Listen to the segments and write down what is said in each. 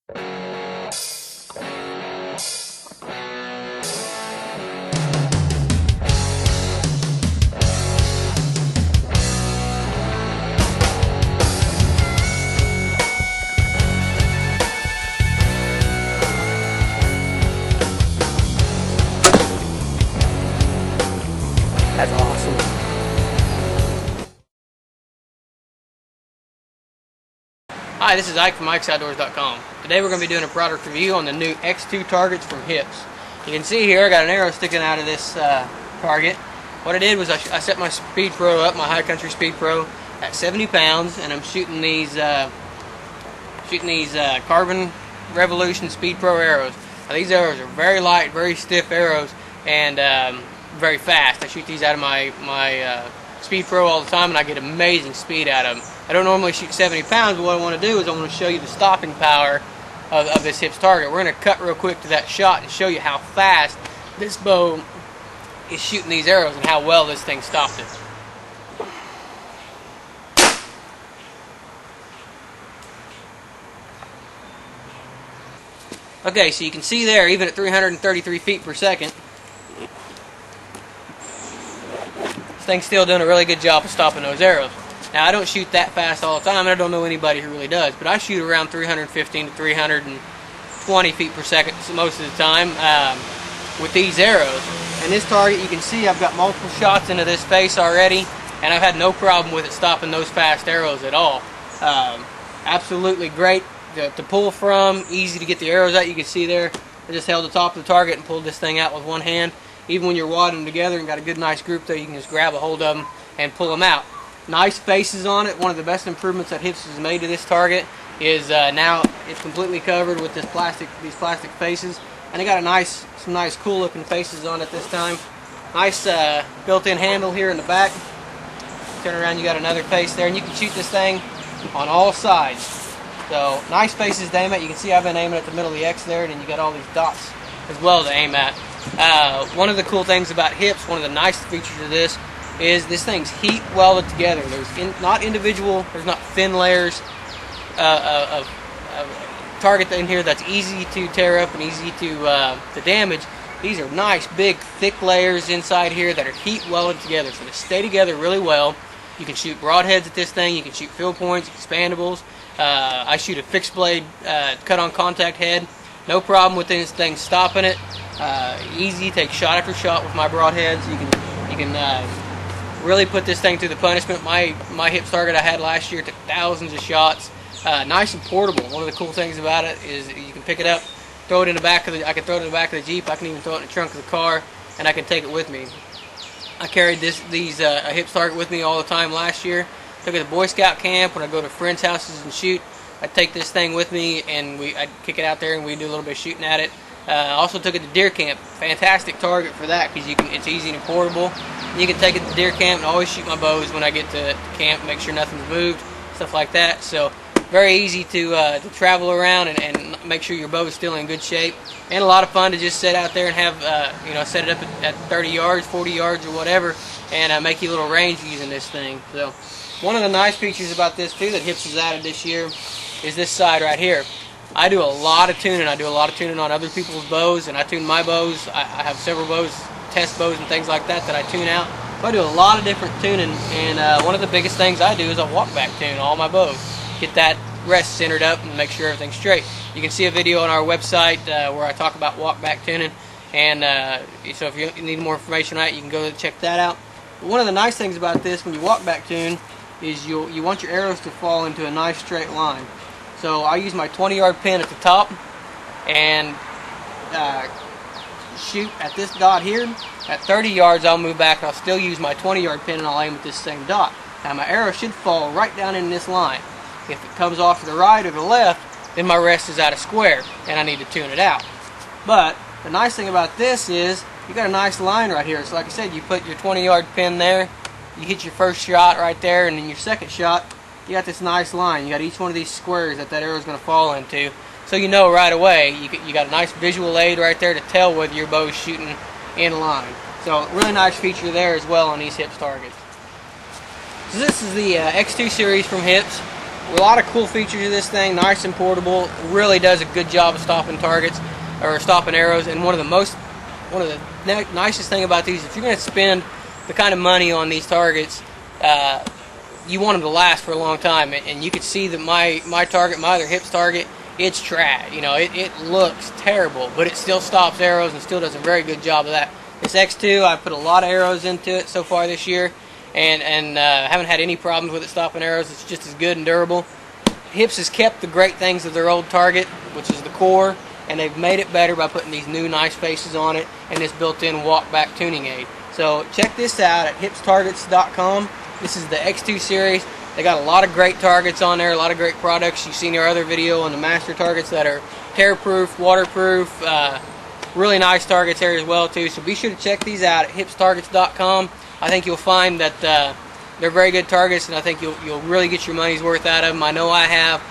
That's awesome. Hi, this is Ike from IkesOutdoors.com. Today we're going to be doing a product review on the new X2 targets from Hips. You can see here I got an arrow sticking out of this target. What I did was I set my Speed Pro up, my High Country Speed Pro, at 70 pounds, and I'm shooting these Carbon Revolution Speed Pro arrows. Now, these arrows are very light, very stiff arrows, and very fast. I shoot these out of my Speed Pro all the time, and I get amazing speed out of them. I don't normally shoot 70 pounds, but what I want to do is I want to show you the stopping power of this Hips target. We're going to cut real quick to that shot and show you how fast this bow is shooting these arrows and how well this thing stopped it. Okay, so you can see there, even at 333 feet per second, this thing's still doing a really good job of stopping those arrows. Now, I don't shoot that fast all the time, and I don't know anybody who really does, but I shoot around 315 to 320 feet per second most of the time with these arrows. And this target, you can see I've got multiple shots into this face already, and I've had no problem with it stopping those fast arrows at all. Absolutely great to pull from, easy to get the arrows out. You can see there, I just held the top of the target and pulled this thing out with one hand. Even when you're wadding them together and got a good nice group there, you can just grab a hold of them and pull them out. Nice faces on it. One of the best improvements that Hips has made to this target is now it's completely covered with these plastic faces, and they got some nice cool looking faces on it this time. Nice built-in handle here in the back. Turn around, you got another face there, and you can shoot this thing on all sides. So nice faces to aim at. You can see I've been aiming at the middle of the X there, and then you got all these dots as well to aim at. One of the cool things about Hips, one of the nice features of this, is this thing's heat welded together. There's not thin layers of target in here that's easy to tear up and easy to damage. These are nice, big, thick layers inside here that are heat welded together, so they stay together really well. You can shoot broadheads at this thing. You can shoot field points, expandables. I shoot a fixed blade cut-on contact head. No problem with this thing stopping it. Easy, take shot after shot with my broadheads. You can really put this thing through the punishment. My Hips target I had last year took thousands of shots. Nice and portable. One of the cool things about it is you can pick it up, throw it in the back of the. I can throw it in the back of the Jeep. I can even throw it in the trunk of the car, and I can take it with me. I carried a Hips target with me all the time last year. Took it to Boy Scout camp. When I go to friends' houses and shoot, I take this thing with me, and I'd kick it out there, and we do a little bit of shooting at it. Also took it to deer camp. Fantastic target for that because it's easy and portable. You can take it to deer camp and always shoot my bows when I get to camp, make sure nothing's moved, stuff like that. So very easy to travel around and make sure your bow is still in good shape. And a lot of fun to just sit out there and have set it up at 30 yards, 40 yards, or whatever, and make you a little range using this thing. So one of the nice features about this too that Hips has added this year is this side right here. I do a lot of tuning. I do a lot of tuning on other people's bows, and I tune my bows. I have several bows, test bows and things like that I tune out. So I do a lot of different tuning, and one of the biggest things I do is I walk back tune all my bows. Get that rest centered up and make sure everything's straight. You can see a video on our website where I talk about walk back tuning, and so if you need more information on it, you can go check that out. But one of the nice things about this when you walk back tune is you want your arrows to fall into a nice straight line. So I use my 20-yard pin at the top and shoot at this dot here. At 30 yards I'll move back and I'll still use my 20-yard pin and I'll aim at this same dot. Now my arrow should fall right down in this line. If it comes off to the right or the left, then my rest is out of square and I need to tune it out. But the nice thing about this is you got a nice line right here. So like I said, you put your 20-yard pin there, you hit your first shot right there, and then your second shot, you got this nice line. You got each one of these squares that arrow is going to fall into. So you know right away, you got a nice visual aid right there to tell whether your bow is shooting in line. So really nice feature there as well on these Hips targets. So this is the X2 series from Hips. A lot of cool features of this thing, nice and portable. Really does a good job of stopping targets or stopping arrows. And one of the nicest thing about these, if you're going to spend the kind of money on these targets, you want them to last for a long time. And you can see that my target, my other hips target, it's trash. You know, it looks terrible, but it still stops arrows and still does a very good job of that. This X2, I put a lot of arrows into it so far this year, and haven't had any problems with it stopping arrows. It's just as good and durable. Hips has kept the great things of their old target, which is the core, and they've made it better by putting these new nice faces on it and this built-in walk-back tuning aid. So check this out at hipstargets.com. This is the X2 series. They got a lot of great targets on there, a lot of great products. You've seen our other video on the master targets that are tear-proof, waterproof, really nice targets there as well too. So be sure to check these out at hipstargets.com. I think you'll find that they're very good targets, and I think you'll really get your money's worth out of them. I know I have.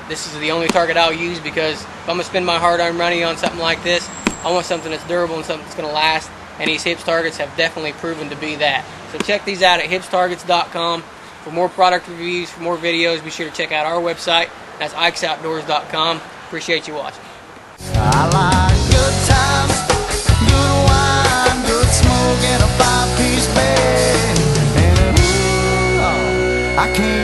This is the only target I'll use, because if I'm going to spend my hard-earned money on something like this, I want something that's durable and something that's going to last, and these Hips targets have definitely proven to be that. So check these out at hipstargets.com. For more product reviews, for more videos, be sure to check out our website. That's ikesoutdoors.com. Appreciate you watching. I like good times, good wine, good smoke, and a five-piece bed. And I can't